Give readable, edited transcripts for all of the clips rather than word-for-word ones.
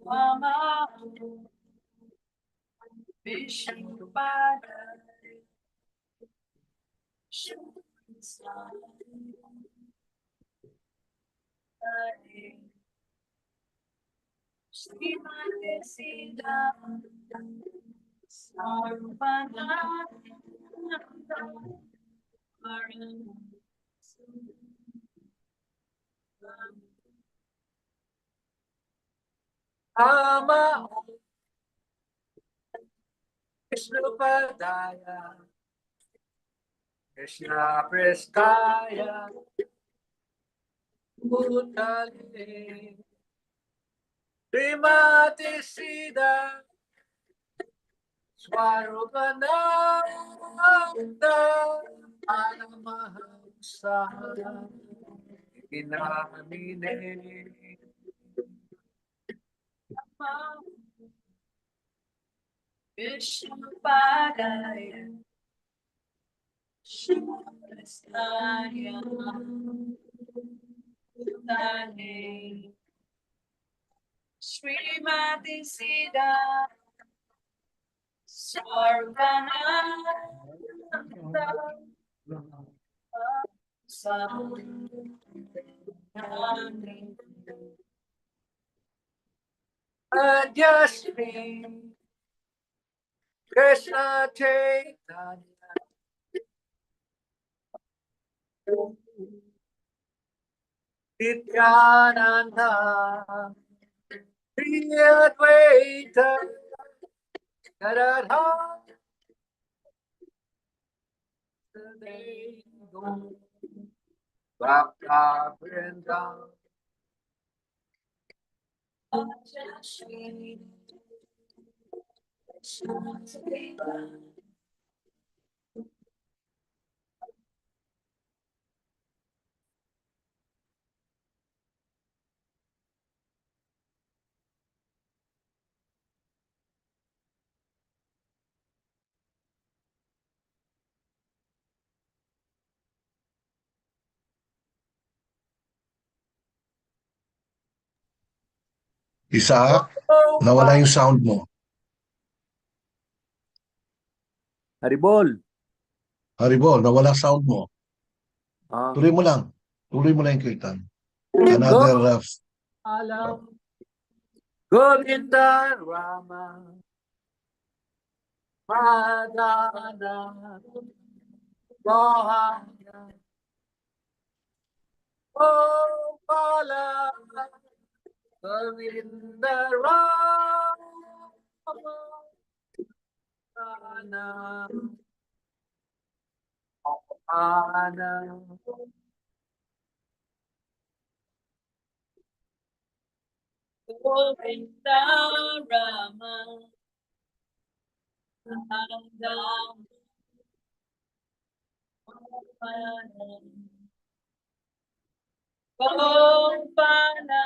Rama Vishnupada Srimati Sita Sarvananda Ama Vishnupadaya Krishna Prestaya Bhutale Srimati Sita Swarupananda Anamahamsa Inamine Vishnupadaya Shivastaya Bhutale Srimati Sita Sarvananda Adhyasmi Krishna Chaitanya Nityananda Shri Advaita Gadadhar Bhakta Vrinda Isaac, nawala yung sound mo. Haribol. Haribol, nawala sound mo. Tuloy mo lang. Tuloy mo lang yung kirtan. Another Alam Govinda Rama Madana Mohana Gopala Govinda Rama Madana Mohana Govinda Rama Madana Gopala Gopala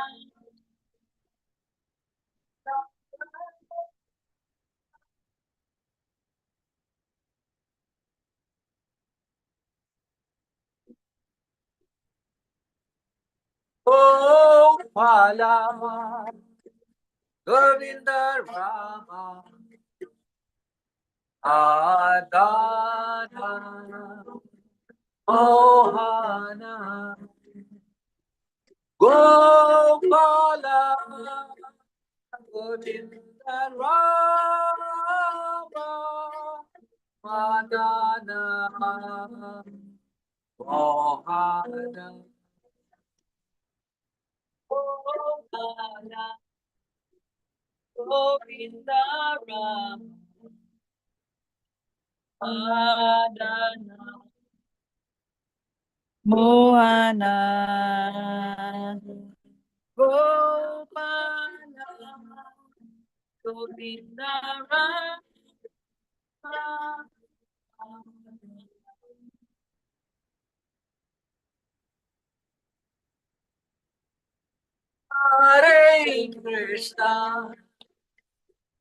Govinda Rama Adana Mohana Gopala Govinda Rama Madana Mohana Gopala Govinda Rama Adana Mohana Gopala Govinda Rama Hare Krishna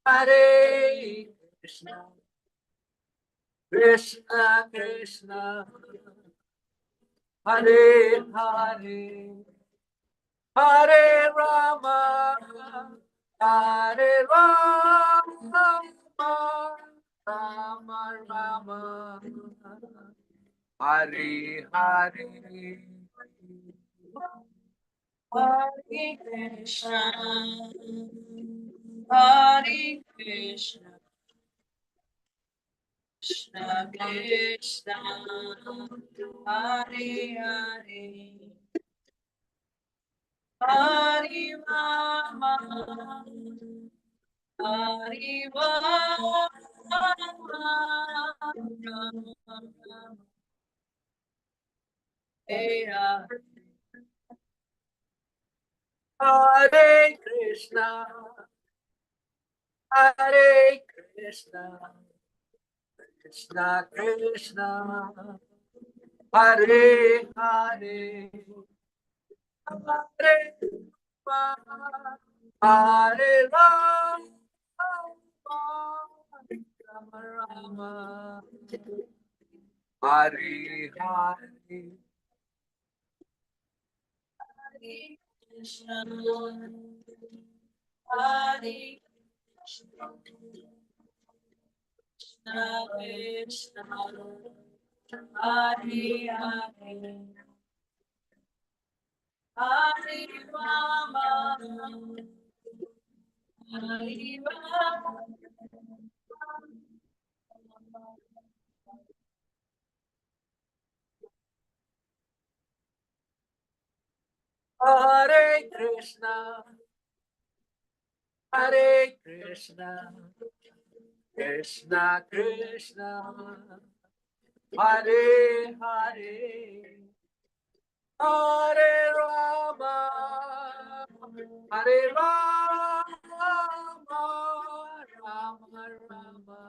Hare Krishna Krishna Krishna Hare Hare Hare Rama Hare Rama, Rama Rama, Hare Hare, Hare Krishna, Hare Krishna, Krishna Krishna, Hare Hare, Hare Rama, Hare Rama, Hare Krishna, Hare Krishna, Krishna Krishna, Hare Hare, Hare Rama, Hare Rama, Rama Rama, Hare Hare, Hare Krishna, Hare Krishna, Krishna Hare Hare, Hare Rama, Hare Rama, Hare Krishna, Hare Krishna, Krishna Krishna, Hare Hare, Hare Rama, Hare Rama, Rama Rama,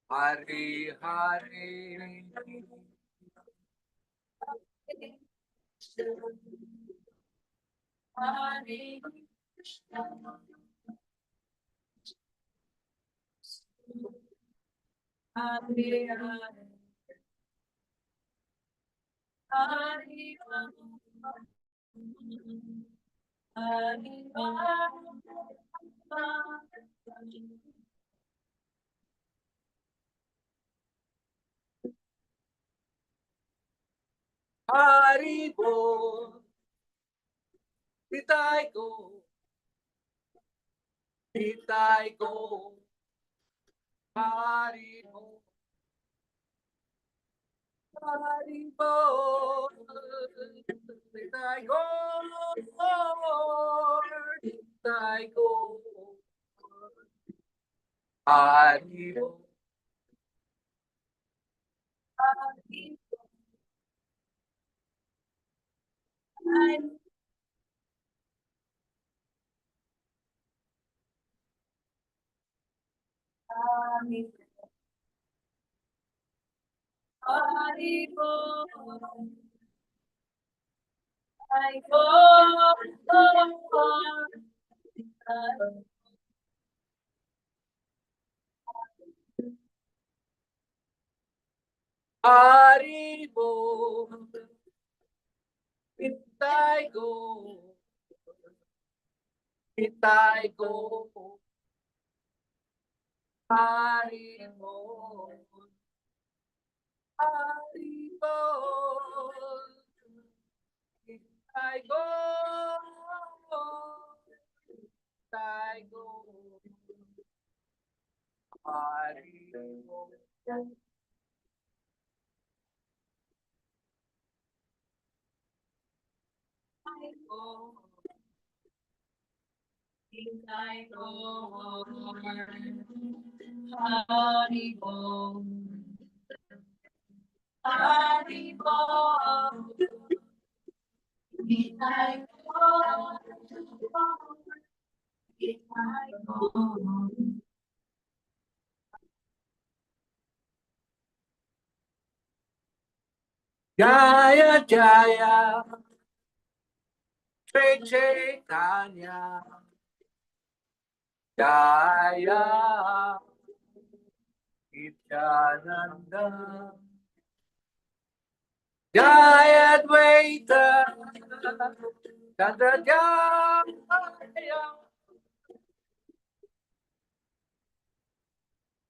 Hare Hare, Hare Krishna, Hare Hare, Hare Rama, Hare Rama, Hari Bol, Nitai Go, Nitai Go, Hari Bol, Hari Bol, Nitai Go, Nitai Go, Hari Bol, Hari Bol, Hari Hari Bol, Hari Bol, Hari Bol, Nitai Go, Nitai Go, Hari Bol, Hari Bol, Nitai Go, Nitai Go, Hari Bol, Nitai Go, Nitai Go, Hari Bol, Hari Bol, Nitai Go, Nitai Go. Jaya Jaya Shri Chaitanya Jaya Nityananda Jaya Dvaita Tata Jaya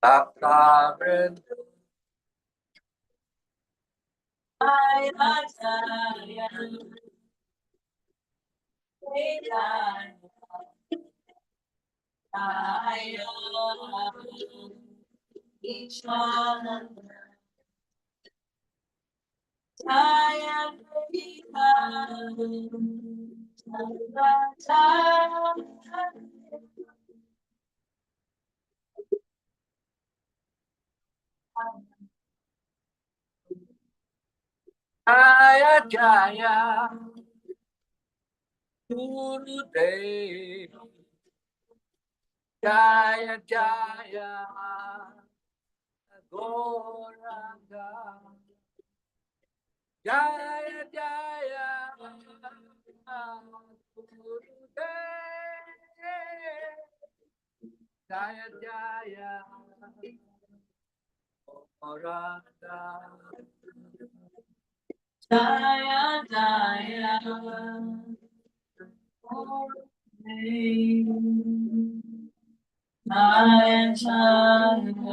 Bhakta-vrinda Jaya Jaya Gurudev Jaya Jaya Gauranga Jaya Jaya Gurudev Jaya Jaya Gauranga Jaya Jaya Jaya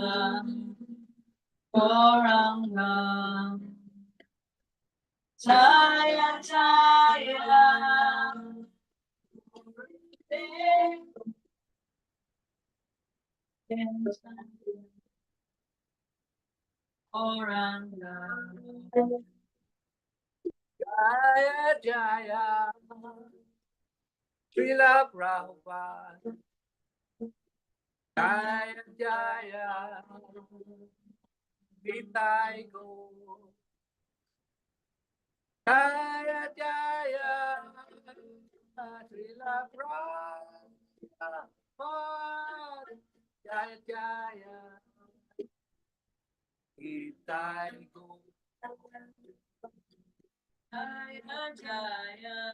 Jaya Gauranga Jaya Jaya Gauranga Jaya Jaya Srila Prabhupada Jaya Jaya Nitai Gaur Jaya Jaya Srila Prabhupada Jaya Jaya Nitai Gaur Jaya Jaya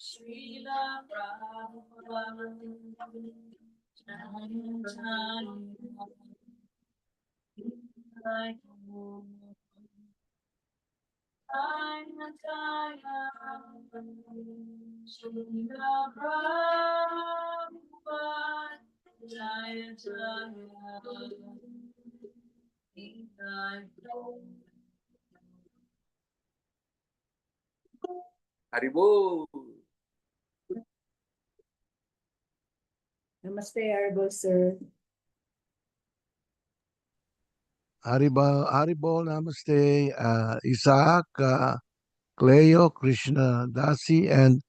Srila Prabhupada Jaya Jaya Nitai Gaur Jaya Jaya Srila Prabhupada Jaya Jaya Nitai Gaur Haribol. Namaste, Honorable Sir. Haribol, namaste, Isaac, Cleo, Krishna, Dasi, and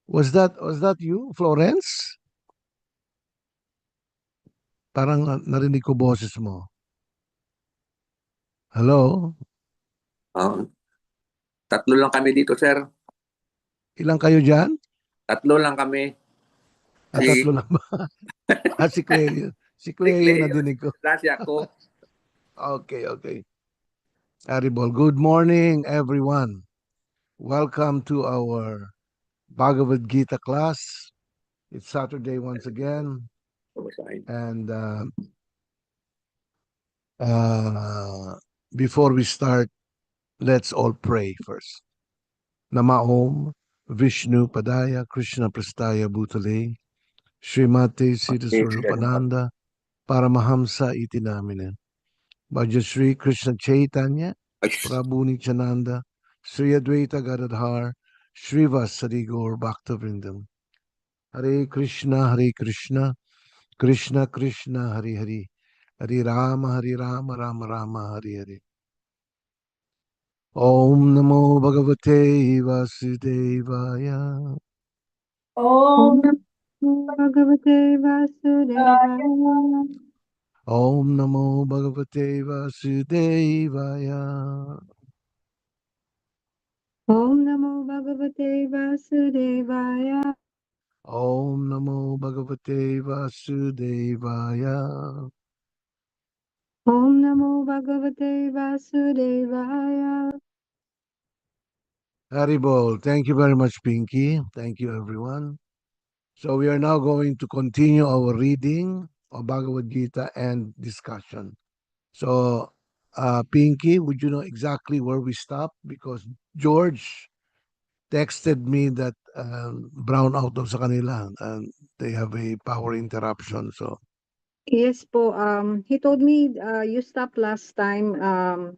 was that you, Florence? Parang narinig ko boses mo. Hello? Tatlo lang kami dito, sir. Ilang kayo dyan? Tatlo lang kami. Tatlo lang ba? Si Cleo. Si Cleo yung nadinig ko. Kasi ako. Okay. Haribol, good morning, everyone. Welcome to our Bhagavad Gita class. It's Saturday once again. And before we start, let's all pray first. Nama Om Vishnu Padaya Krishna Prastaya Bhutale Srimate Siddha Swarupananda Paramahamsa iti namine. Bhaja Sri Krishna Chaitanya Prabhu Nityananda Sri Advaita Gadadhar Srivasadi Gaur Bhaktavrindam. Hare Krishna Krishna Krishna Hare Hare Hare Rama Rama Rama Hare Hare. Om Namo Bhagavate Vasudevaya. Om Bhagavate Vasudevaya. Om Namo Bhagavate Vasudevaya. Om Namo Bhagavate Vasudevaya. Om Namo Bhagavate Vasudevaya. Om Namo Bhagavate Vasudevaya. Haribol, thank you very much, Pinky. Thank you, everyone. So we are now going to continue our reading of Bhagavad Gita and discussion. So, Pinky, would you know exactly where we stopped? Because George texted me that brown out daw sa kanila and they have a power interruption. So Yes po, he told me, you stopped last time,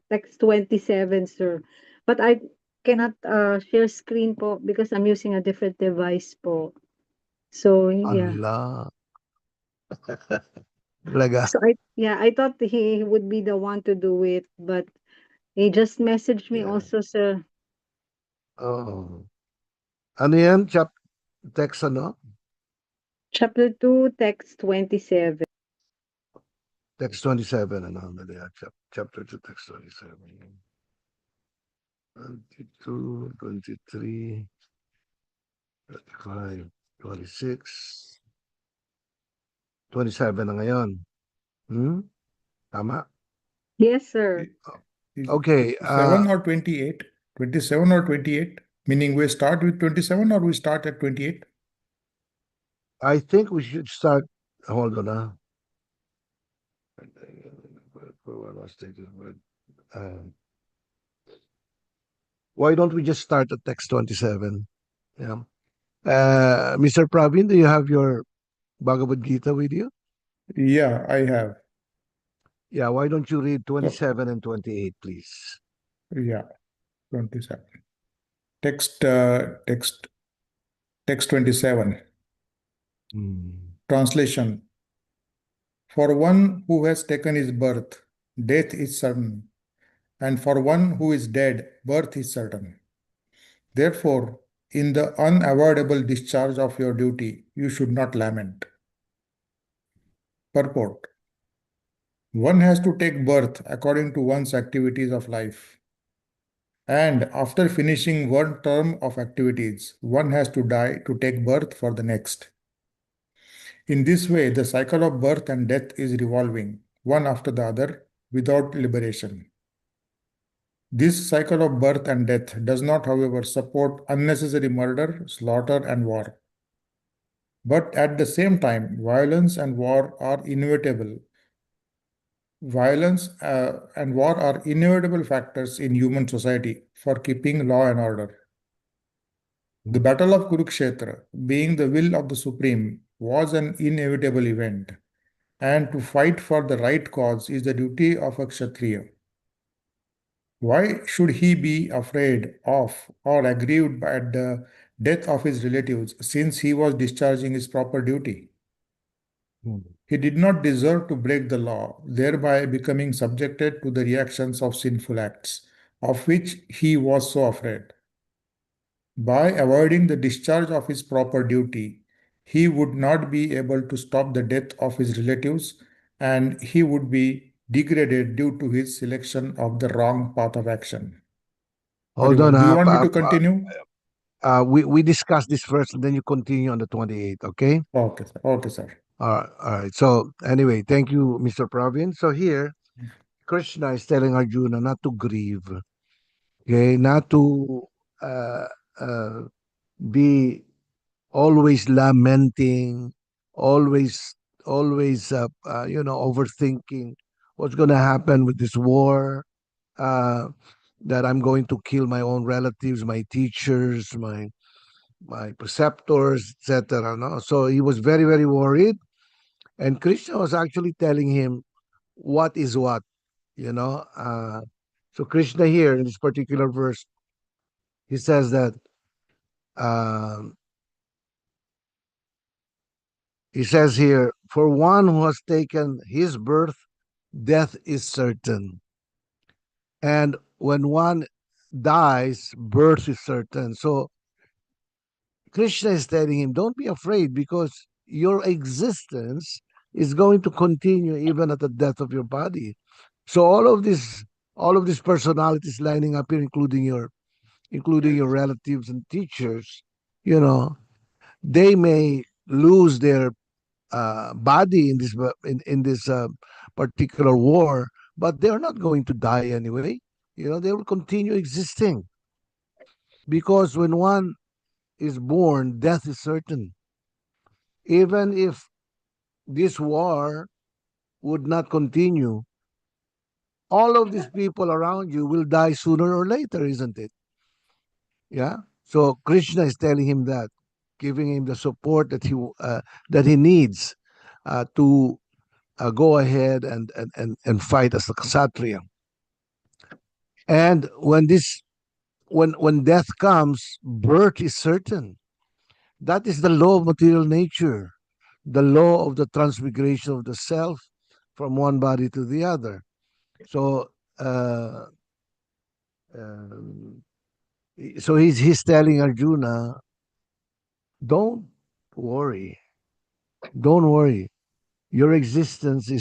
text 27, sir. But I cannot, share screen po because I'm using a different device po. So, yeah. Allah. Talaga. So I thought he would be the one to do it, but he just messaged me Yeah. also, sir. Oh. Ano yan? Text ano? Chapter 2, text 27. Text 27. Ano? Dali, chapter 2, text 27. 22, 23, 25, 26, 27 na ngayon. Hmm? Tama? Yes, sir. Is Okay. 7 or 28? 27 or 28? Meaning we start with 27 or we start at 28? I think we should start. Hold on. Why don't we just start at text 27? Yeah. Mr. Pravin, do you have your Bhagavad Gita with you? Yeah, I have. Yeah, why don't you read 27 and 28, please? Yeah, 27. Text 27. Translation. For one who has taken his birth, death is certain, and for one who is dead, birth is certain. Therefore, in the unavoidable discharge of your duty, you should not lament. Purport. One has to take birth according to one's activities of life. And after finishing one term of activities, one has to die to take birth for the next. In this way, the cycle of birth and death is revolving, one after the other, without liberation. This cycle of birth and death does not, however, support unnecessary murder, slaughter, and war. But at the same time, violence and war are inevitable. Violence and war are inevitable factors in human society for keeping law and order. The Battle of Kurukshetra, being the will of the Supreme, was an inevitable event, and to fight for the right cause is the duty of a Kshatriya. Why should he be afraid of or aggrieved at the death of his relatives since he was discharging his proper duty? He did not deserve to break the law, thereby becoming subjected to the reactions of sinful acts, of which he was so afraid. By avoiding the discharge of his proper duty, he would not be able to stop the death of his relatives and he would be degraded due to his selection of the wrong path of action. Hold on. Do you want me to continue? We discussed this first, and then you continue on the 28th, okay? Okay, sir. Okay, sir. All right. So, anyway, thank you, Mr. Pravin. So, here, Krishna is telling Arjuna not to grieve, okay? Not to uh, uh, be always lamenting, always, overthinking what's going to happen with this war, uh, that I'm going to kill my own relatives, my teachers, my preceptors, etc. No? So he was very, very worried. And Krishna was actually telling him what is what, you know. So Krishna here in this particular verse, he says that um, he says here, for one who has taken his birth, death is certain. And when one dies, birth is certain. So Krishna is telling him, don't be afraid because your existence is going to continue even at the death of your body. So all of these personalities lining up here, including your relatives and teachers, you know, they may lose their body in this particular war, but they're not going to die anyway. You know, they will continue existing because when one is born, death is certain. Even if this war would not continue, all of these people around you will die sooner or later, isn't it? Yeah. So Krishna is telling him that, giving him the support that he needs to go ahead and fight as a Kshatriya. And when death comes, birth is certain. That is the law of material nature, the law of the transmigration of the self from one body to the other. So, um, he's telling Arjuna, don't worry, don't worry. Your existence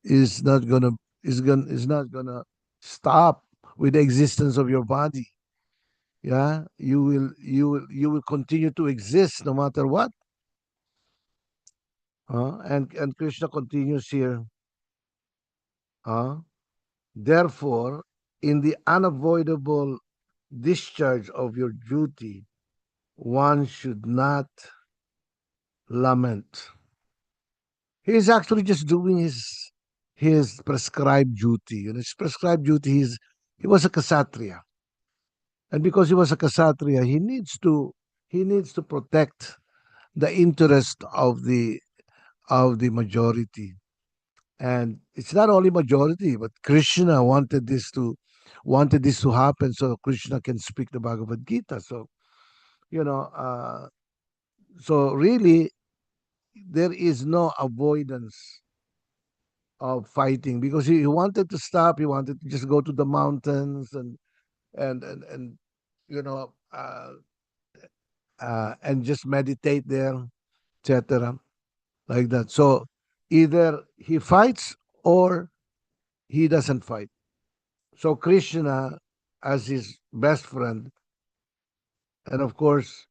is not gonna is not gonna stop with the existence of your body. Yeah, you will continue to exist no matter what. And Krishna continues here. Therefore, in the unavoidable discharge of your duty, one should not lament. He is actually just doing his prescribed duty. You know, his prescribed duty he was a Kshatriya. And because he was a Kshatriya, he needs to protect the interest of the majority. And it's not only majority, but Krishna wanted this to happen so Krishna can speak the Bhagavad Gita. So, you know, so really there is no avoidance of fighting because he wanted to stop. He wanted to just go to the mountains and you know and just meditate there, etc. Like that. So either he fights or he doesn't fight. So Krishna, as his best friend, and of course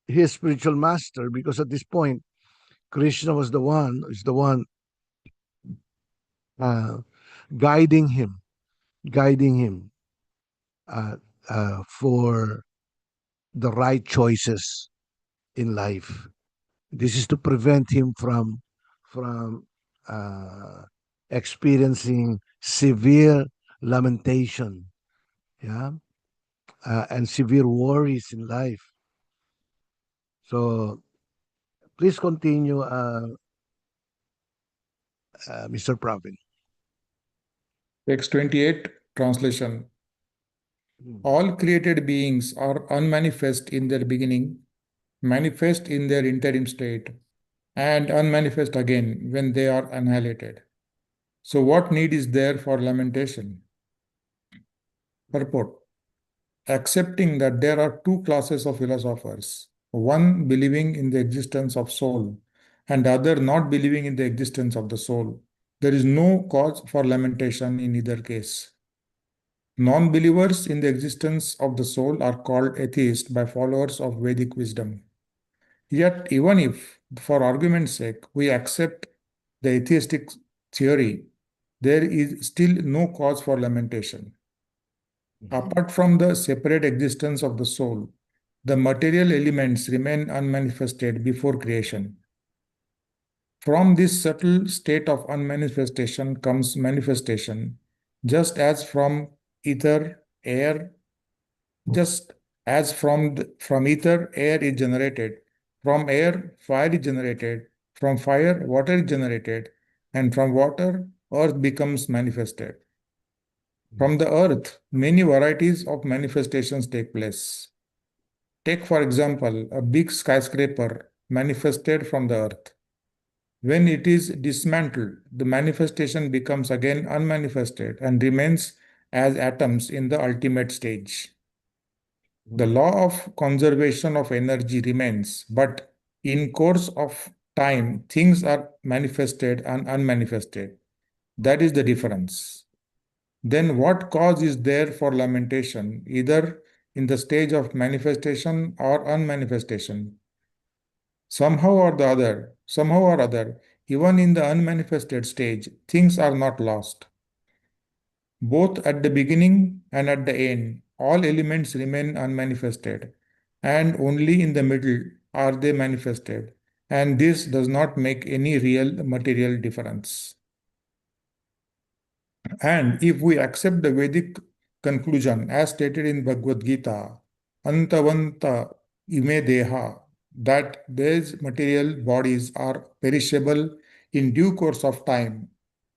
his spiritual master, because at this point Krishna is the one uh, guiding him, guiding him uh, for the right choices in life. This is to prevent him from uh, experiencing severe lamentation, yeah, and severe worries in life. So please continue, Mr. Pravin. Text 28, translation. Mm. All created beings are unmanifest in their beginning, manifest in their interim state, and unmanifest again when they are annihilated. So, what need is there for lamentation? Purport. Accepting that there are two classes of philosophers, one believing in the existence of soul and the other not believing in the existence of the soul, there is no cause for lamentation in either case. Non-believers in the existence of the soul are called atheists by followers of Vedic wisdom. Yet, even if, for argument's sake, we accept the atheistic theory, there is still no cause for lamentation. Apart from the separate existence of the soul, the material elements remain unmanifested before creation. From this subtle state of unmanifestation comes manifestation, just as from ether, air, just as from ether, air is generated, from air, fire is generated, from fire, water is generated, and from water, earth becomes manifested. From the earth, many varieties of manifestations take place. Take, for example, a big skyscraper manifested from the earth. When it is dismantled, the manifestation becomes again unmanifested and remains as atoms in the ultimate stage. The law of conservation of energy remains, but in course of time, things are manifested and unmanifested. That is the difference. Then what cause is there for lamentation, either in the stage of manifestation or unmanifestation? Somehow or other, even in the unmanifested stage, things are not lost. Both at the beginning and at the end, all elements remain unmanifested, and only in the middle are they manifested, and this does not make any real material difference. And if we accept the Vedic conclusion as stated in Bhagavad Gita, Antavanta ime deha, that these material bodies are perishable in due course of time,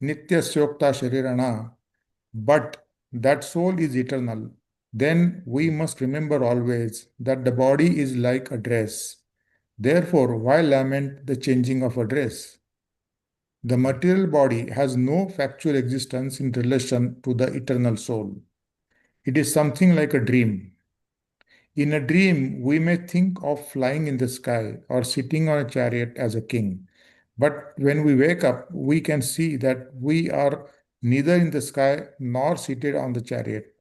Nitya Syokta Sharirana, but that soul is eternal, then we must remember always that the body is like a dress. Therefore, why lament the changing of a dress? The material body has no factual existence in relation to the eternal soul. It is something like a dream. In a dream, we may think of flying in the sky or sitting on a chariot as a king. But when we wake up, we can see that we are neither in the sky nor seated on the chariot.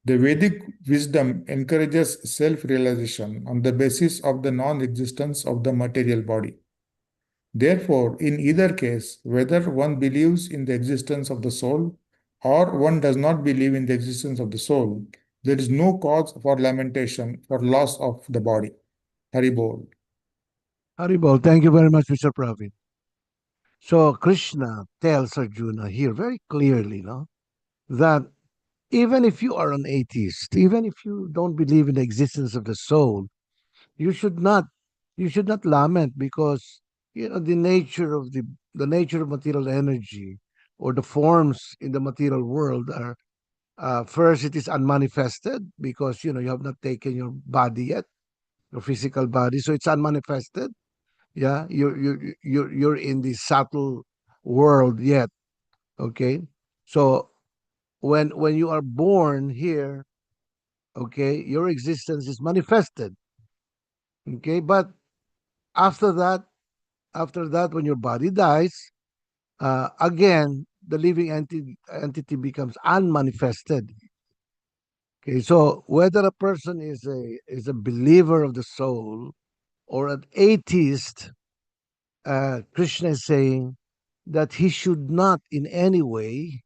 The Vedic wisdom encourages self realization on the basis of the non existence of the material body. Therefore, in either case, whether one believes in the existence of the soul or one does not believe in the existence of the soul, there is no cause for lamentation for loss of the body. Haribol. Haribol, thank you very much, Mr. Pravin. So Krishna tells Arjuna here very clearly, no, that even if you are an atheist, even if you don't believe in the existence of the soul, you should not you should not lament because the nature of the nature of material energy or the forms in the material world are first it is unmanifested because you have not taken your body yet, your physical body, so it's unmanifested. Yeah, you're in the subtle world yet. Okay, so when you are born here, okay, your existence is manifested. Okay, but after that when your body dies, again the living entity becomes unmanifested. Okay, so whether a person is a believer of the soul or an atheist, Krishna is saying that he should not in any way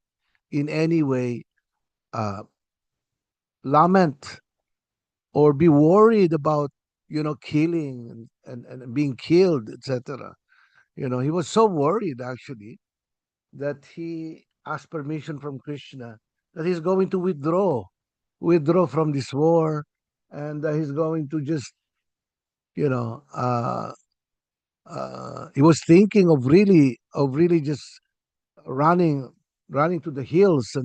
uh, lament or be worried about killing and being killed, etc. He was so worried actually that he asked permission from Krishna that he's going to withdraw from this war, and he's going to just you know he was thinking of really just running running to the hills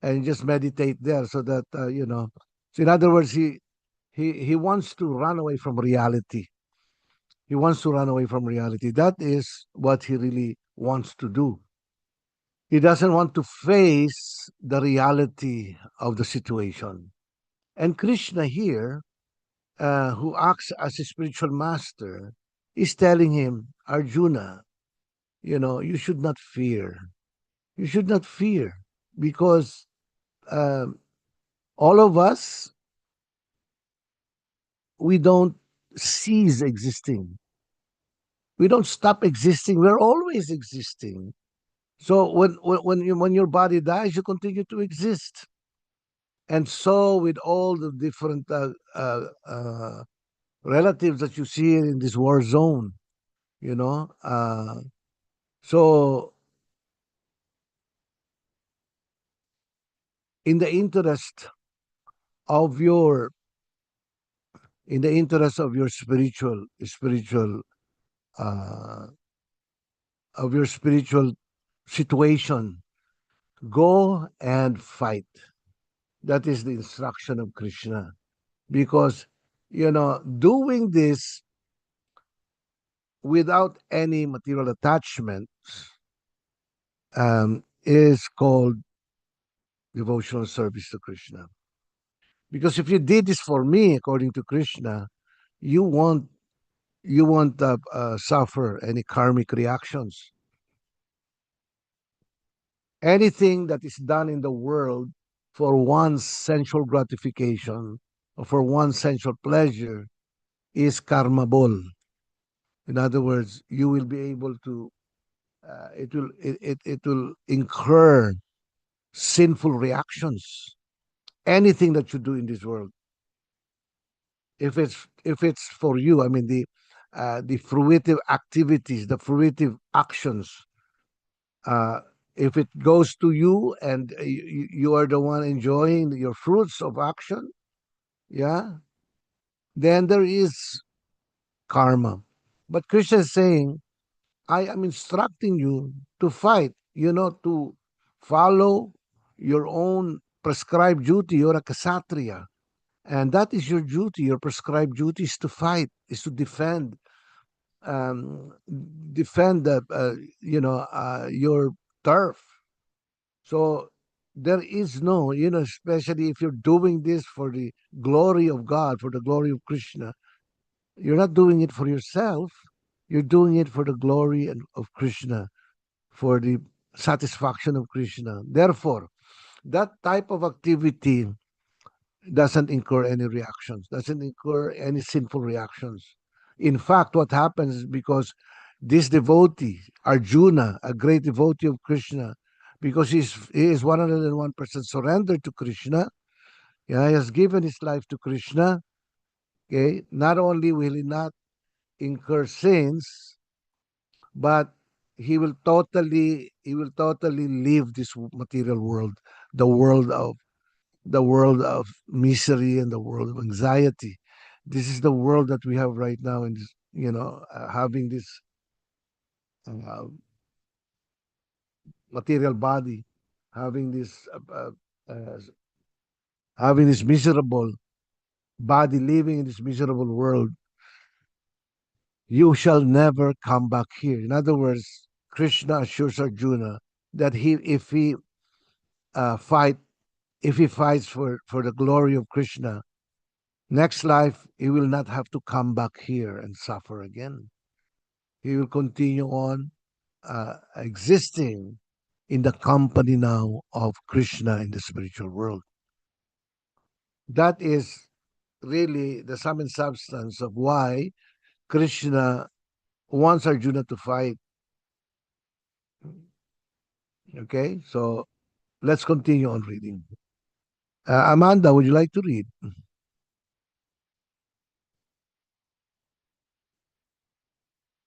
and just meditate there, so that so in other words, he wants to run away from reality. He wants to run away from reality. That is what he really wants to do. He doesn't want to face the reality of the situation. And Krishna here, who acts as a spiritual master, is telling him, Arjuna, you should not fear. You should not fear because um, all of us, we don't cease existing. We don't stop existing. We're always existing. So when your body dies, you continue to exist. And so with all the different relatives that you see in this war zone, you know, so in the interest of your spiritual uh, of your spiritual situation, go and fight. That is the instruction of Krishna. Because, doing this without any material attachment is called devotional service to Krishna. Because if you did this for me, according to Krishna, you won't suffer any karmic reactions. Anything that is done in the world for one's sensual gratification or for one's sensual pleasure is karmabol. In other words, you will be able to it will incur sinful reactions. Anything that you do in this world, if it's for you, I mean the fruitive activities, the fruitive actions, uh, if it goes to you and you are the one enjoying your fruits of action, yeah, then there is karma. But Krishna is saying, I am instructing you to fight. to follow your own prescribed duty. You're a kshatriya, and that is your duty. Your prescribed duty is to fight, is to um, defend your turf. So there is no, especially if you're doing this for the glory of God, for the glory of Krishna, you're not doing it for yourself. You're doing it for the glory of Krishna, for the satisfaction of Krishna. Therefore, that type of activity doesn't incur any reactions, doesn't incur any sinful reactions. In fact, what happens is because this devotee, Arjuna, a great devotee of Krishna, because he is 101% surrendered to Krishna, yeah, he has given his life to Krishna. Okay, not only will he not incur sins, but he will totally leave this material world, the world of the world of misery and the world of anxiety. This is the world that we have right now in this, having this uh, material body, having this uh, having this miserable body, living in this miserable world. You shall never come back here. In other words, Krishna assures Arjuna that uh, fight if he fights for the glory of Krishna, next life he will not have to come back here and suffer again. He will continue on existing in the company now of Krishna in the spiritual world. That is really the sum and substance of why Krishna wants Arjuna to fight. Okay, so let's continue on reading. Amanda, would you like to read?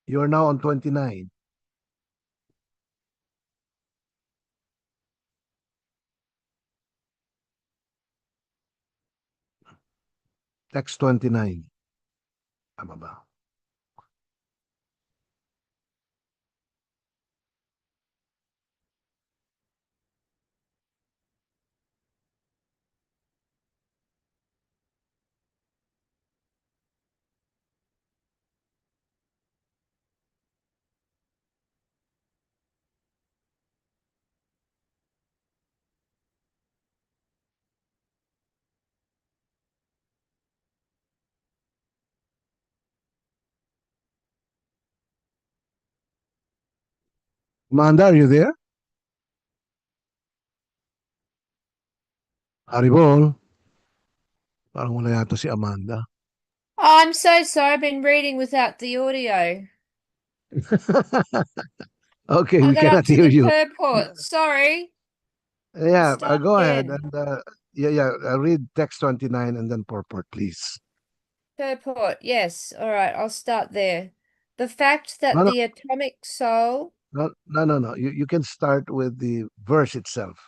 You are now on 29. Text 29. Tama ba? Amanda, are you there? Haribol. Parang wala yata si Amanda. Oh, I'm so sorry. I've been reading without the audio. Okay, I we got up cannot to hear the you. purport. Sorry. Yeah, Start go ahead again. and read text 29 and then purport, please. Purport. Yes. All right. I'll start there. The fact that No, no, the atomic soul. no. You can start with the verse itself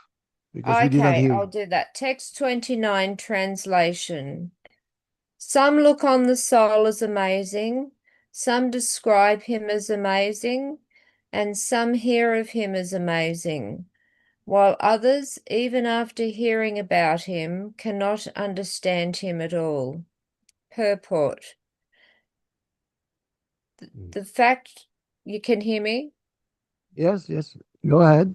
because we did not Okay, hear I'll you. do that. Text 29 translation. Some look on the soul as amazing, some describe him as amazing, and some hear of him as amazing, while others, even after hearing about him, cannot understand him at all. Purport. The fact, you can hear me? Yes, go ahead.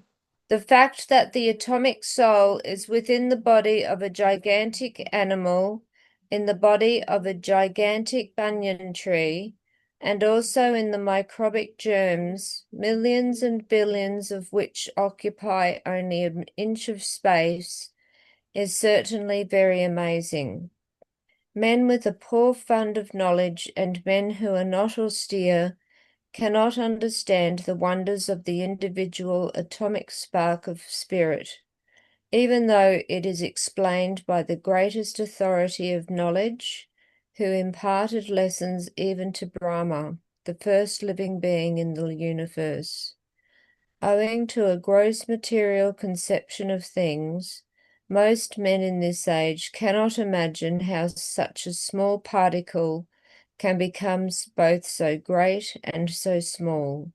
The fact that the atomic soul is within the body of a gigantic animal, in the body of a gigantic banyan tree, and also in the microbic germs, millions and billions of which occupy only an inch of space, is certainly very amazing. Men with a poor fund of knowledge and men who are not austere cannot understand the wonders of the individual atomic spark of spirit, even though it is explained by the greatest authority of knowledge, who imparted lessons even to Brahma, the first living being in the universe. Owing to a gross material conception of things, most men in this age cannot imagine how such a small particle can become both so great and so small.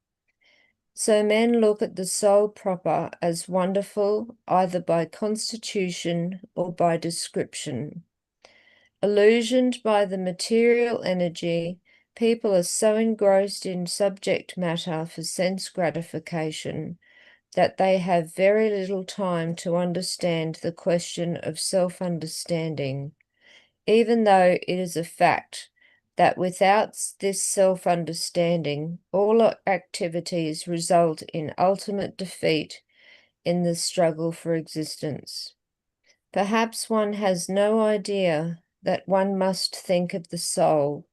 So men look at the soul proper as wonderful either by constitution or by description. Illusioned by the material energy, people are so engrossed in subject matter for sense gratification that they have very little time to understand the question of self-understanding, even though it is a fact that without this self-understanding, all activities result in ultimate defeat in the struggle for existence. Perhaps one has no idea that one must think of the soul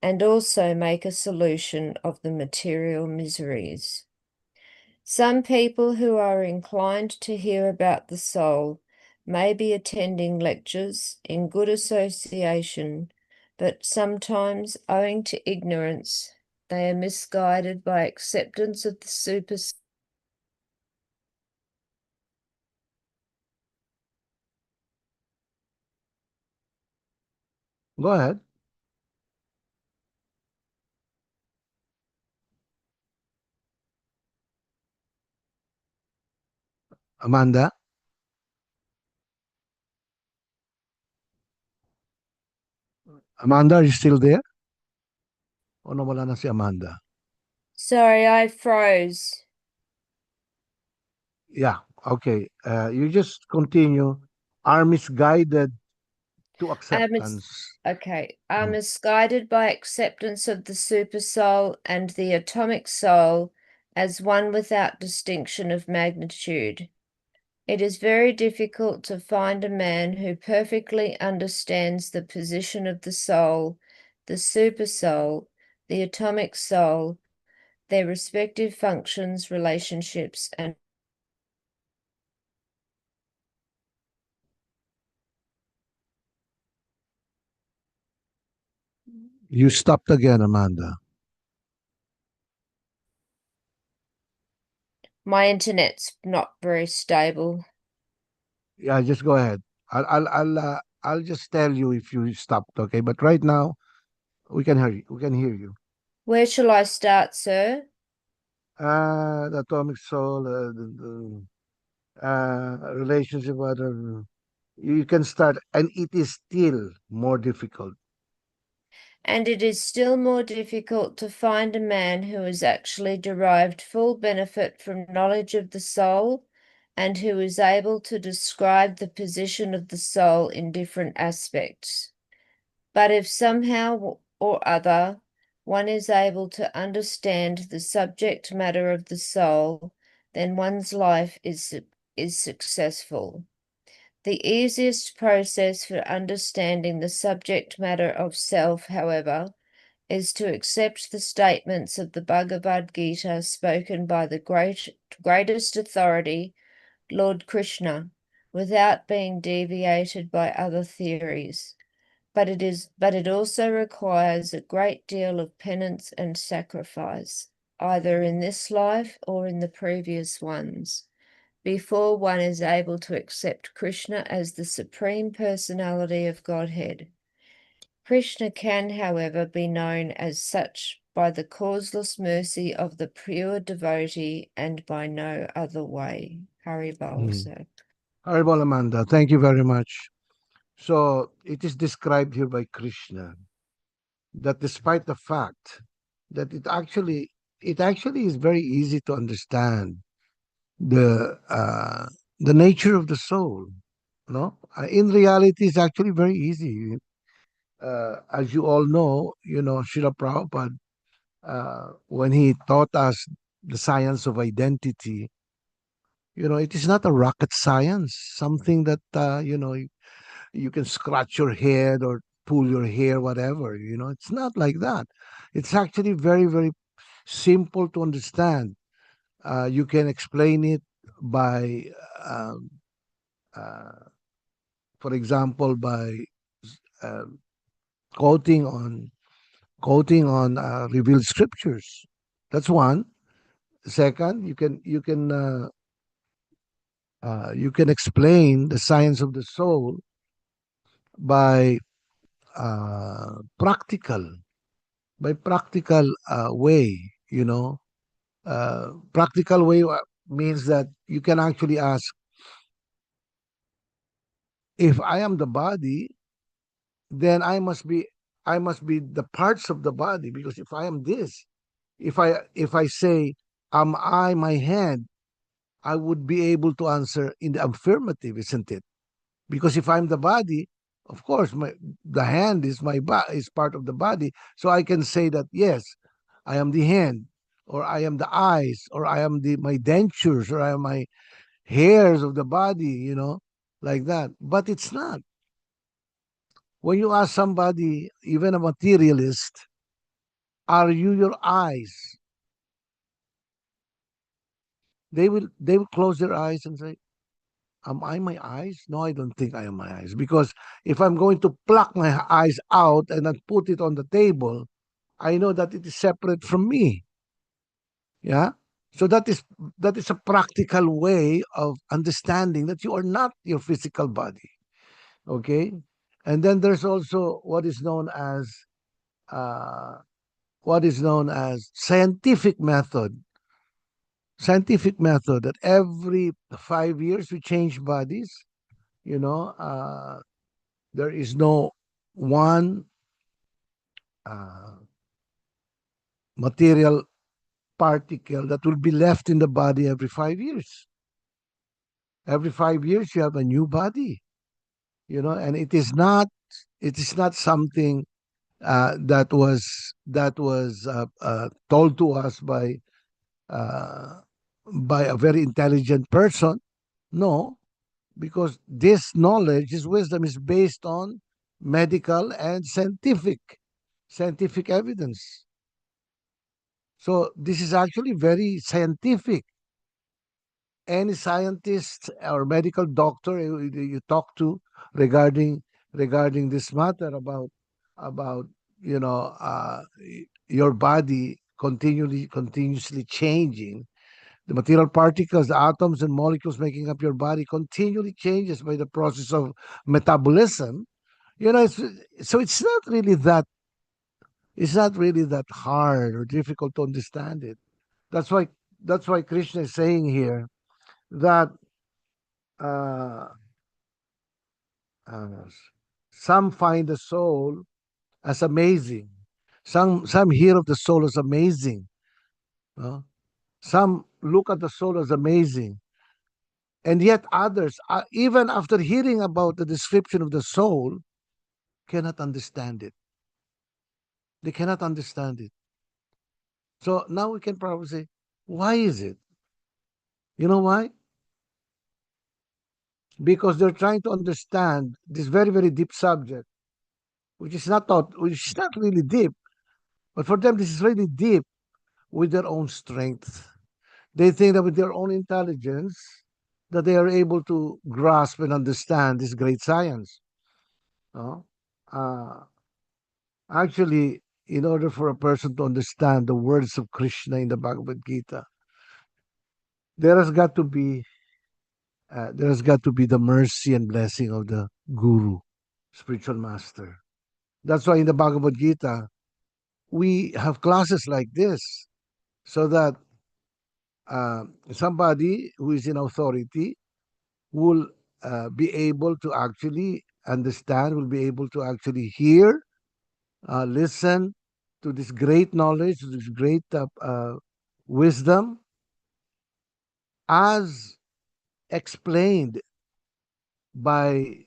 and also make a solution of the material miseries. Some people who are inclined to hear about the soul may be attending lectures in good association, but sometimes, owing to ignorance, they are misguided by acceptance of the super. Go ahead. Amanda? Amanda, are you still there? O nawala na si Amanda? Sorry, I froze. Yeah, okay. You just continue. Are misguided to acceptance. Okay, are Mm. misguided by acceptance of the supersoul and the atomic soul as one without distinction of magnitude. It is very difficult to find a man who perfectly understands the position of the soul, the supersoul, the atomic soul, their respective functions, relationships, and You stopped again, Amanda. my internet's not very stable. Yeah, just go ahead. I'll just tell you if you stopped, okay? But right now, we can hear you. We can hear you. Where shall I start, sir? The atomic soul, relationship, you can start, and it is still more difficult. And it is still more difficult to find a man who has actually derived full benefit from knowledge of the soul and who is able to describe the position of the soul in different aspects. But if somehow or other one is able to understand the subject matter of the soul, then one's life is successful. The easiest process for understanding the subject matter of self, however, is to accept the statements of the Bhagavad Gita spoken by the greatest authority, Lord Krishna, without being deviated by other theories. But it also requires a great deal of penance and sacrifice, either in this life or in the previous ones, before one is able to accept Krishna as the Supreme Personality of Godhead. Krishna can, however, be known as such by the causeless mercy of the pure devotee and by no other way. Haribol, sir. Haribol, Amanda, thank you very much. So it is described here by Krishna that despite the fact that it actually is very easy to understand the uh, the nature of the soul. No, in reality, it's actually very easy. As you all know, Srila Prabhupada, when he taught us the science of identity, it is not a rocket science, something that, you can scratch your head or pull your hair, whatever. It's not like that. It's actually very, very simple to understand. You can explain it by, um, uh, for example, by uh, quoting on revealed scriptures. That's one. Second, you can explain the science of the soul by practical way. Practical way means that you can actually ask, if I am the body, then I must be the parts of the body, because if I am this, if I say, am I my hand, I would be able to answer in the affirmative, isn't it? Because if I'm the body, of course, the hand is is part of the body, so I can say that yes, I am the hand, or I am the eyes, or I am the my dentures, or I am my hairs of the body, like that. But it's not. When you ask somebody, even a materialist, are you your eyes? They will close their eyes and say, am I my eyes? No, I don't think I am my eyes. Because if I'm going to pluck my eyes out and then put it on the table, I know that it is separate from me. Yeah. So that is a practical way of understanding that you are not your physical body. Okay. And then there's also uh, what is known as scientific method. Scientific method that every 5 years we change bodies. You know, there is no one uh, material particle that will be left in the body every 5 years. Every 5 years you have a new body. And it is not something that was told to us uh, by a very intelligent person. No, because this knowledge, this wisdom is based on medical and scientific evidence. So this is actually very scientific. Any scientist or medical doctor you talk to regarding this matter about your body continuously changing, the material particles, the atoms and molecules making up your body continually changes by the process of metabolism. So it's not really that hard or difficult to understand it. That's why Krishna is saying here that uh, uh, some find the soul as amazing. Some hear of the soul as amazing. uh, some look at the soul as amazing, and yet others, even after hearing about the description of the soul, cannot understand it. They cannot understand it. So now we can probably say, why is it? You know why? Because they're trying to understand this very, very deep subject, which is not really deep, but for them this is really deep with their own strength. They think that with their own intelligence that they are able to grasp and understand this great science. No? Uh, Actually, in order for a person to understand the words of Krishna in the Bhagavad Gita, there has got to be the mercy and blessing of the guru, spiritual master. That's why in the Bhagavad Gita we have classes like this, so that somebody who is in authority will be able to actually understand, will be able to actually hear, listen to this great knowledge, this great wisdom, as explained by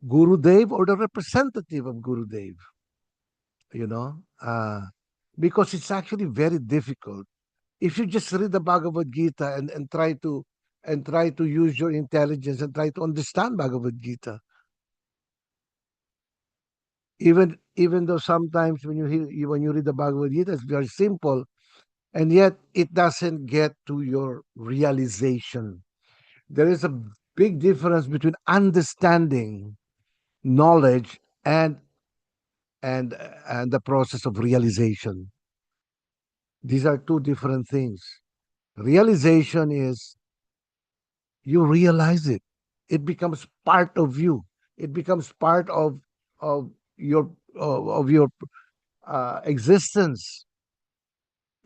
Gurudev or the representative of Gurudev, you know, because it's actually very difficult. If you just read the Bhagavad Gita and try to use your intelligence and try to understand Bhagavad Gita, even though sometimes when you read the Bhagavad Gita, it's very simple, and yet it doesn't get to your realization. There is a big difference between understanding knowledge and the process of realization. These are two different things. Realization is you realize it. It becomes part of you. It becomes part of your existence.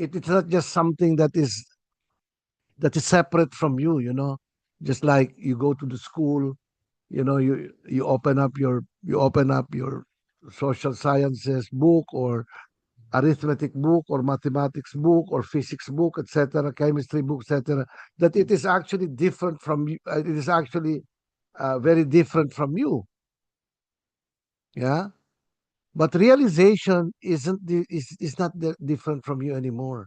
it is not just something that is separate from you, just like you go to the school, you open up your social sciences book, or arithmetic book, or mathematics book, or physics book, etc., chemistry book, etc., that it is actually different from you. It is actually very different from you. Yeah. But realization is not different from you anymore,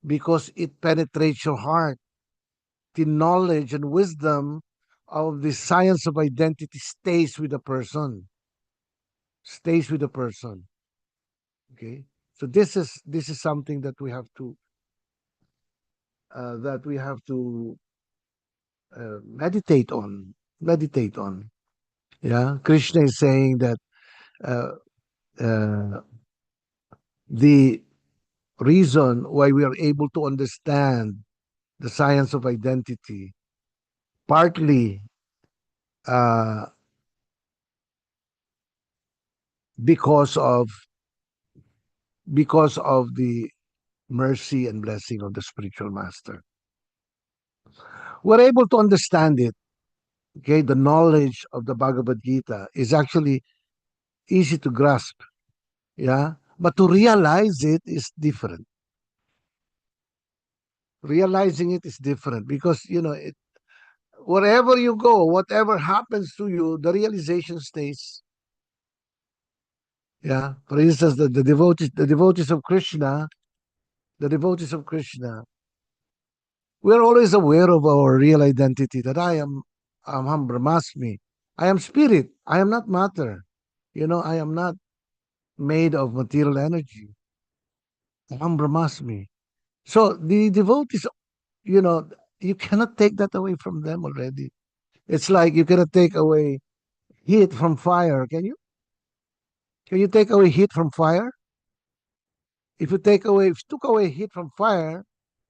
because it penetrates your heart. The knowledge and wisdom of the science of identity stays with the person. Stays with the person. Okay. So this is something that we have to meditate on. Meditate on. Yeah. Krishna is saying that uh, uh, the reason why we are able to understand the science of identity, partly uh, because of the mercy and blessing of the spiritual master. We're able to understand it. Okay, the knowledge of the Bhagavad Gita is actually easy to grasp. Yeah, but to realize it is different. Realizing it is different, because wherever you go, whatever happens to you, the realization stays. Yeah. For instance, the devotees of Krishna, we're always aware of our real identity, that I'm Brahmasmi. I am spirit. I am not matter. I am not made of material energy. I'm Brahmasmi. So the devotees, you know, you cannot take that away from them already. It's like you cannot take away heat from fire. Can you? Can you take away heat from fire? If you took away heat from fire,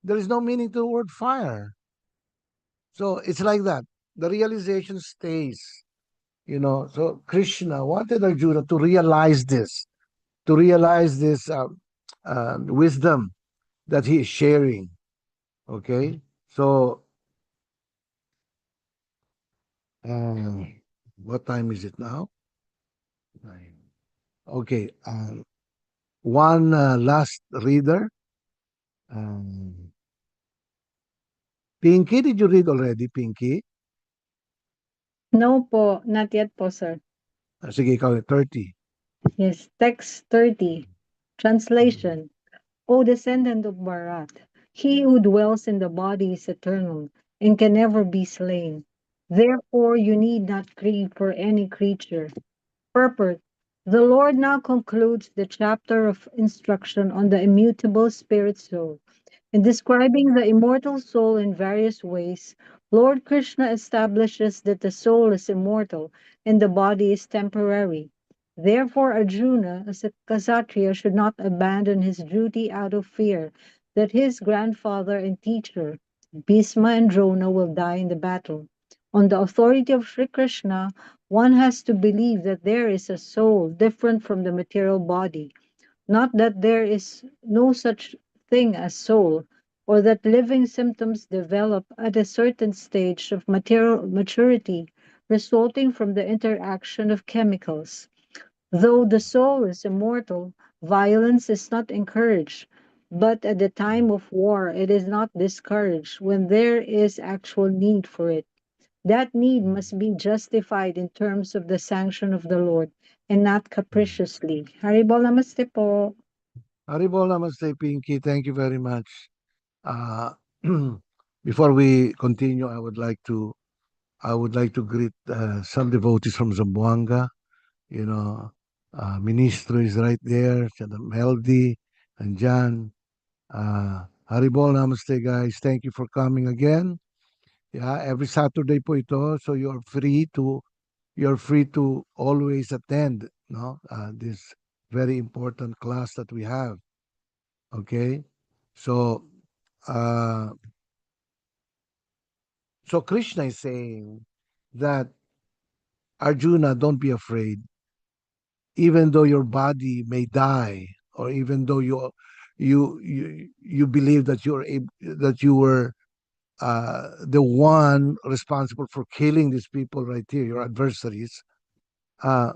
there is no meaning to the word fire. So it's like that. The realization stays. So Krishna wanted Arjuna to realize this, wisdom that he is sharing. Okay, so what time is it now? 9. Okay, one last reader. Pinky, did you read already, Pinky? No po, not yet po, sir. Sige, ikaw, 30. Yes, text 30. Translation. O descendant of Bharat, he who dwells in the body is eternal and can never be slain. Therefore, you need not grieve for any creature. Purport. The Lord now concludes the chapter of instruction on the immutable spirit soul. In describing the immortal soul in various ways, Lord Krishna establishes that the soul is immortal and the body is temporary. Therefore, Arjuna, as a Kshatriya, should not abandon his duty out of fear that his grandfather and teacher, Bhisma and Drona, will die in the battle. On the authority of Sri Krishna, one has to believe that there is a soul different from the material body, not that there is no such thing as soul, or that living symptoms develop at a certain stage of material maturity resulting from the interaction of chemicals. Though the soul is immortal, violence is not encouraged, but at the time of war it is not discouraged when there is actual need for it. That need must be justified in terms of the sanction of the Lord and not capriciously. Haribol namaste po. Haribol Namaste, Pinky. Thank you very much. Uh, before we continue, I would like to greet some devotees from Zamboanga. Ministro is right there, Meldy and John. Haribol Namaste, guys. Thank you for coming again. Yeah, every Saturday po ito, so you're free to always attend, no? This very important class that we have. Okay, so uh, Krishna is saying that Arjuna, don't be afraid, even though your body may die, or even though you believe that that you were the one responsible for killing these people right here, your adversaries. Uh,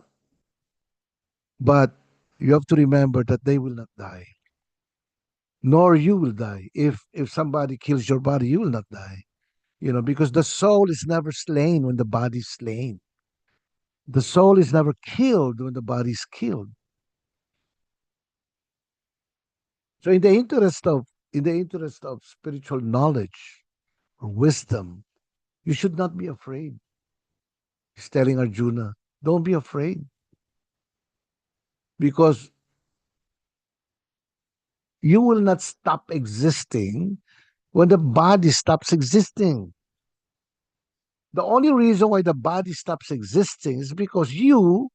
but you have to remember that they will not die, nor you will die. If somebody kills your body, you will not die. Because the soul is never slain when the body is slain. The soul is never killed when the body is killed. So in the interest of spiritual knowledge or wisdom, you should not be afraid. He's telling Arjuna, don't be afraid, because you will not stop existing when the body stops existing. The only reason why the body stops existing is because you,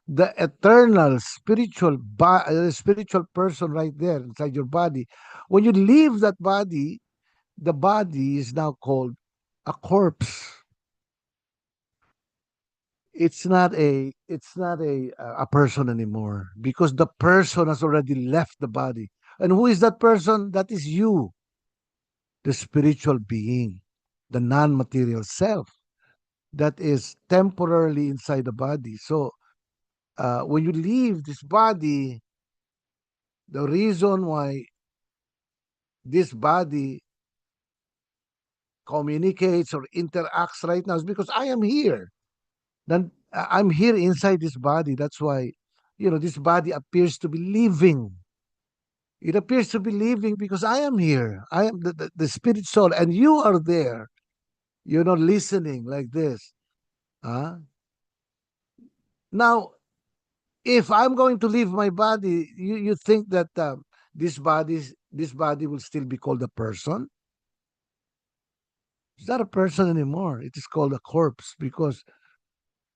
the eternal spiritual person right there inside your body, when you leave that body, the body is now called a corpse. It's not a person anymore, because the person has already left the body. And who is that person? That is you, the spiritual being, the non-material self that is temporarily inside the body. So when you leave this body, the reason why this body communicates or interacts right now is because I am here. Then I'm here inside this body. That's why, this body appears to be living. It appears to be living because I am here. I am the spirit soul, and you are there. You're not listening like this. Huh? Now, if I'm going to leave my body, you think that this body will still be called a person? It's not a person anymore. It is called a corpse, because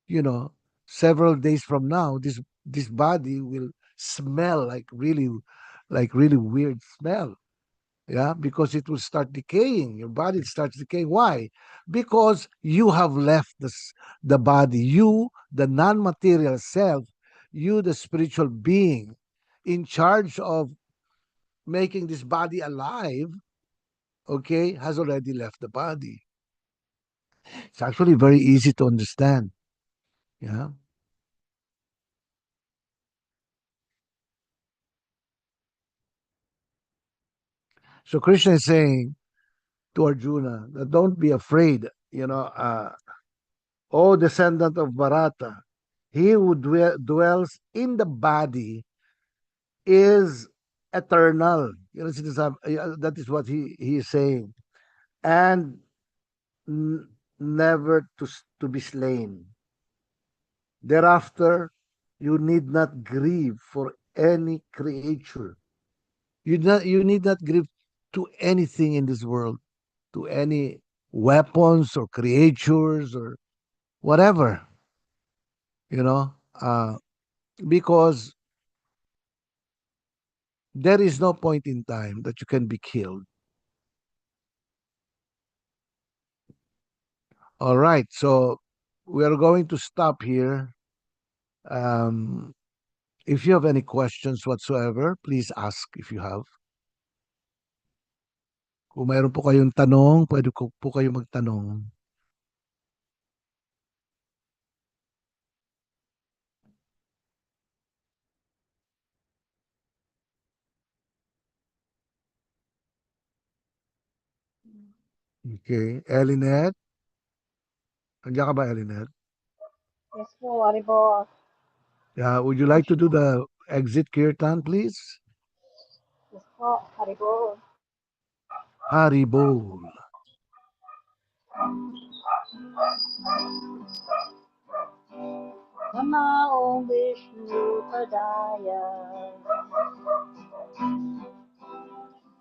you know several days from now, this body will smell like really weird smell. Yeah, because it will start decaying. Your body starts decaying. Why? Because you have left the body. You, the non-material self, you, the spiritual being in charge of making this body alive, okay, has already left the body. It's actually very easy to understand. Yeah. So Krishna is saying to Arjuna that don't be afraid, O descendant of Bharata, he who dwells in the body is eternal. That is what he is saying, and never to be slain. Thereafter, you need not grieve for any creature. You need not grieve to anything in this world, to any weapons or creatures or whatever, you know, uh, because there is no point in time that you can be killed. All right, so we are going to stop here. Um, if you have any questions whatsoever, please ask if you have. Kung mayroon po kayong tanong, pwede po kayo magtanong. Okay. Elinet? Andiyan ka ba, Elinet? Yes po, ari po. Yeah, would you like to do the exit kirtan, please? Yes po, ari po. Haribol. Namo Vishnu Padaya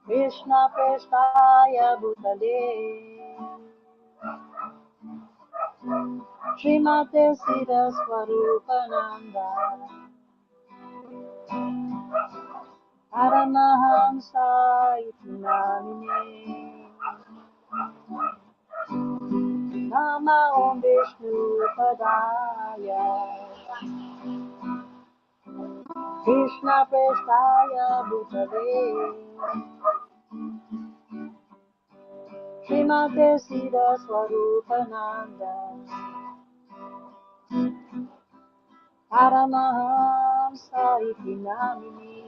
Krishna Prestaya Bhutale Srimate Sita Swarupananda Paramahamsa Itinamine Namo Vishnu Padaya Krishna Prestaya Bhutale Srimate Sita Swarupananda Paramahamsa iti namini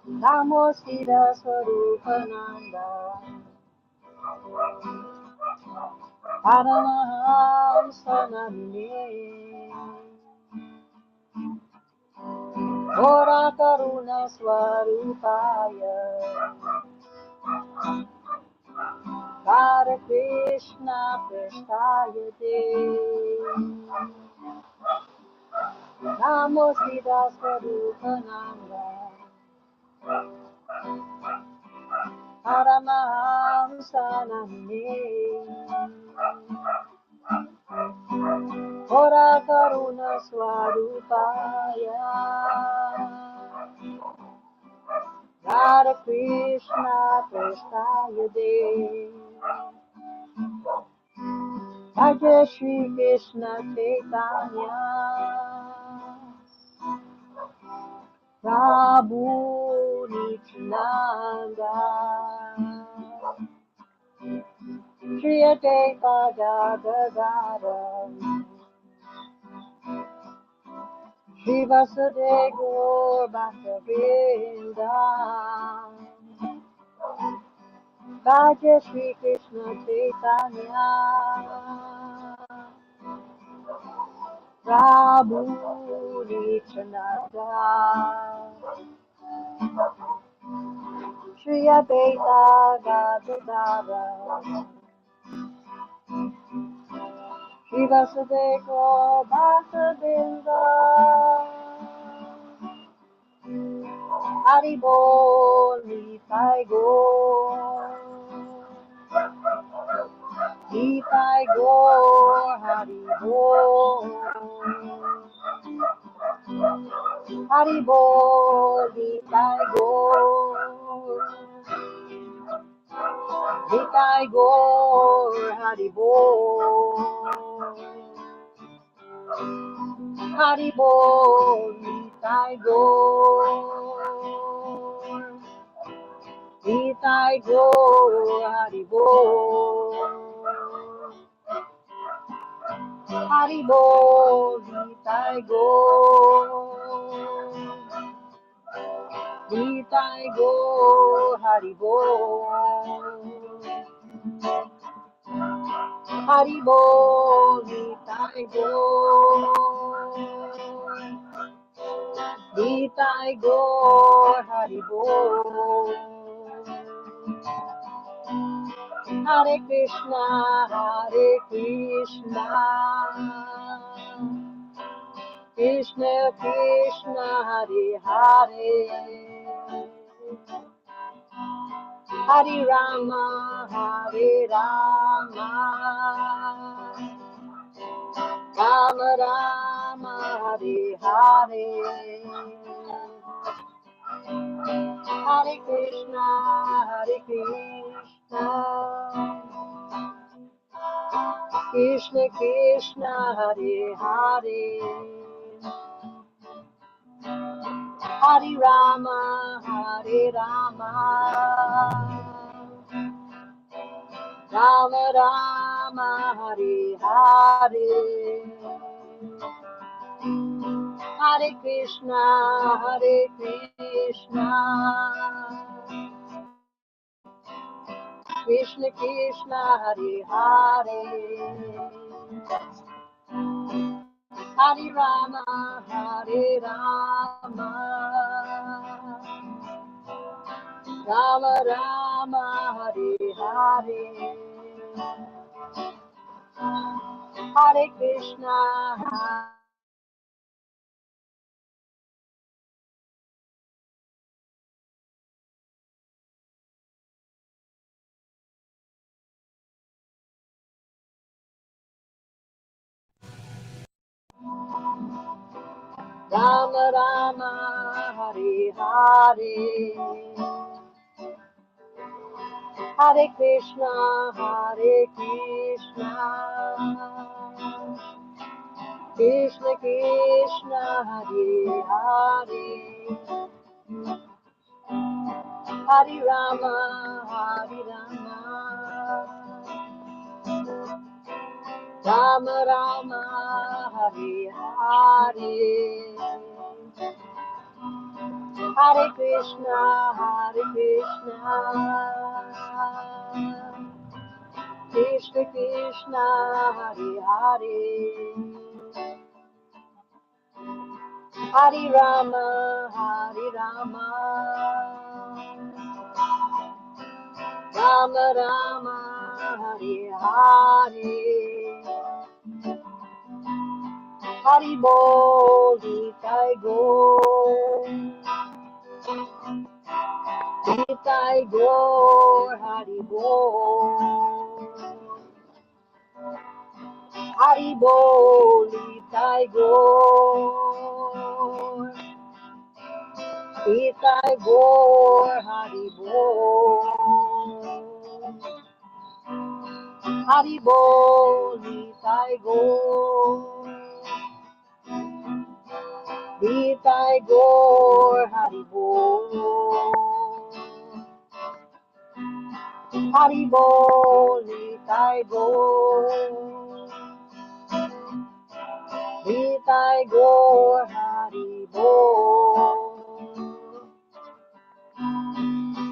Namo Sita Swarupananda Paramahamsa namini Ora Karuna Swarupaya Hare Krishna Prestaya Te Namo Sita Swarupananda Paramahamsa namini Ora Karuna Swarupaya Hare Krishna Prestaya Te Bhaja Shri Krishna Chaitanya Prabhu Nityananda Shri Advaita Gadadara Shri Vasudeva Gaur Bhakta Bhaja Shri Krishna Chaitanya Prabhu Nityananda Shri Advaita Gadadara Shri Vasudeva Gaur Bhakta Hari Bol Nitai Gaur Nitai Gaur Hari Bol Hari Bol Nitai Gaur Nitai Gaur Hari Bol Hari Bol Nitai Gaur Nitai Gaur Hari Bol Hari Bol Nitai Gaur Nitai Gaur Hari Bol Hari Bol Nitai Gaur Nitai Gaur Hari Bol Hare Krishna Krishna Krishna Hare Hare Hare Rama Rama Rama Hare Hare Hare Krishna Krishna Krishna Hare Hare Hare Rama Rama Rama Hare Hare Hare Krishna Krishna Krishna Hare Hare Hare Rama Rama Rama Hare Hare Hare Krishna Rama Rama Hare Hare Hare Krishna Krishna Krishna Hare Hare Hare Rama Hare Rama Rama Rama Hare Hare Hare Krishna Krishna Krishna Hare Hare Hare Rama Rama Rama Hare Hare Hari Bol Nitai Gaur Nitai Gaur Hari Bol Hari Bol Nitai Gaur Nitai Gaur Hari Bol Hari Bol Nitai Gaur Nitai Gaur Hari Bol Hari Bol Nitai Gaur Nitai Gaur Hari Bol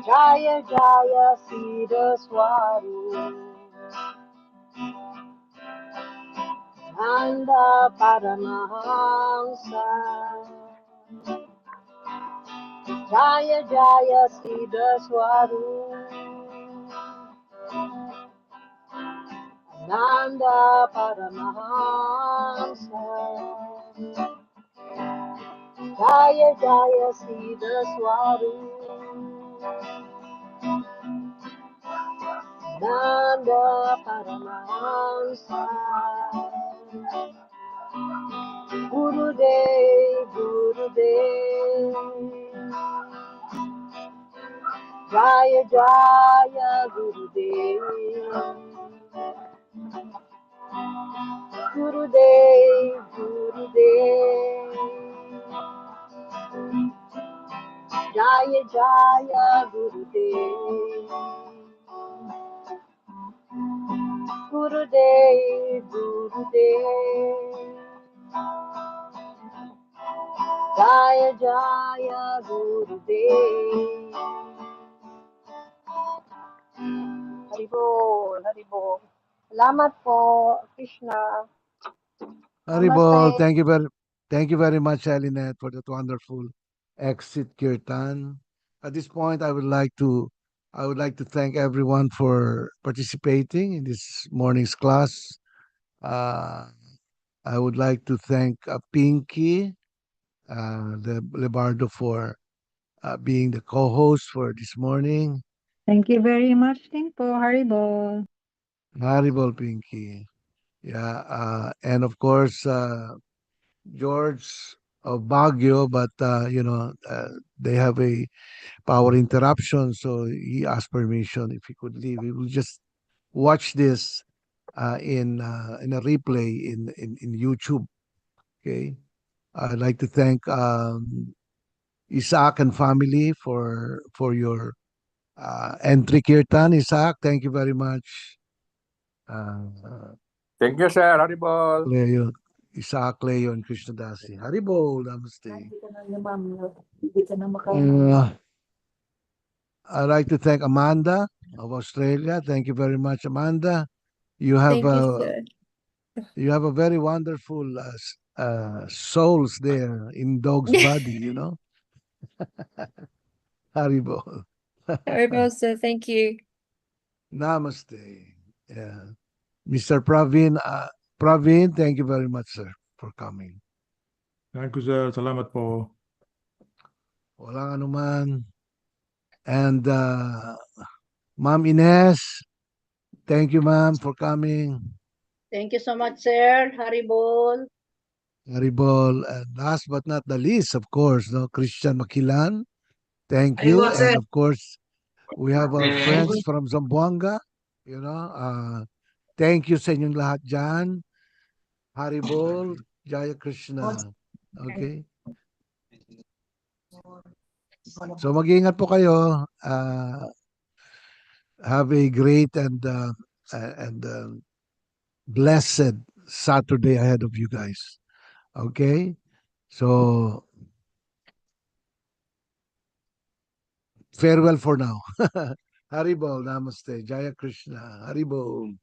Jaya Jaya Sita Swarup Nanda Paramahamsa Jaya Jaya Sita Swarup Nanda Paramahamsa Jaya Jaya Sita Swarup Nanda Paramahamsa Gurudev Gurudev Jaya Jaya Gurudev Gurudev Gurudev Jaya Jaya Gurudev Gurudev Gurudev Jaya Jaya Gurudev Haribol, Haribol. Salamat po, Krishna. Haribol, Namaste. thank you very much, Elinette, for that wonderful exit kirtan. At this point, I would like to thank everyone for participating in this morning's class. Uh, I would like to thank Pinky Lebardo for being the co-host for this morning. Thank you very much din po, Haribol. Haribol Pinky. Yeah, and of course, George of Baguio, but they have a power interruption, so he asked permission if he could leave. We will just watch this in a replay in YouTube. Okay, I'd like to thank Isaac and family for your entry, Kirtan. Isaac, thank you very much. Thank you, sir. Haribol. Leo, Isaac, Leo, and Krishnadasi. Haribol, namaste. I'd like to thank Amanda of Australia. Thank you very much, Amanda. You have Thank you, a sir. you have a very wonderful souls there in dog's body. Haribol. Haribol, sir. Thank you. Namaste. Yeah. Mr. Praveen, Praveen, thank you very much, sir, for coming. Thank you, sir. Salamat po. Walang anuman. And Ma'am Ines, thank you, ma'am, for coming. Thank you so much, sir. Haribol. Haribol. And last but not the least, of course, Christian Makilan. Thank you. And of course, we have our friends from Zamboanga. Thank you sa inyong lahat dyan. Haribol, Jaya Krishna. Okay? So mag-iingat po kayo. Have a great and blessed Saturday ahead of you guys. Okay? So farewell for now. Haribol, namaste. Jaya Krishna. Haribol.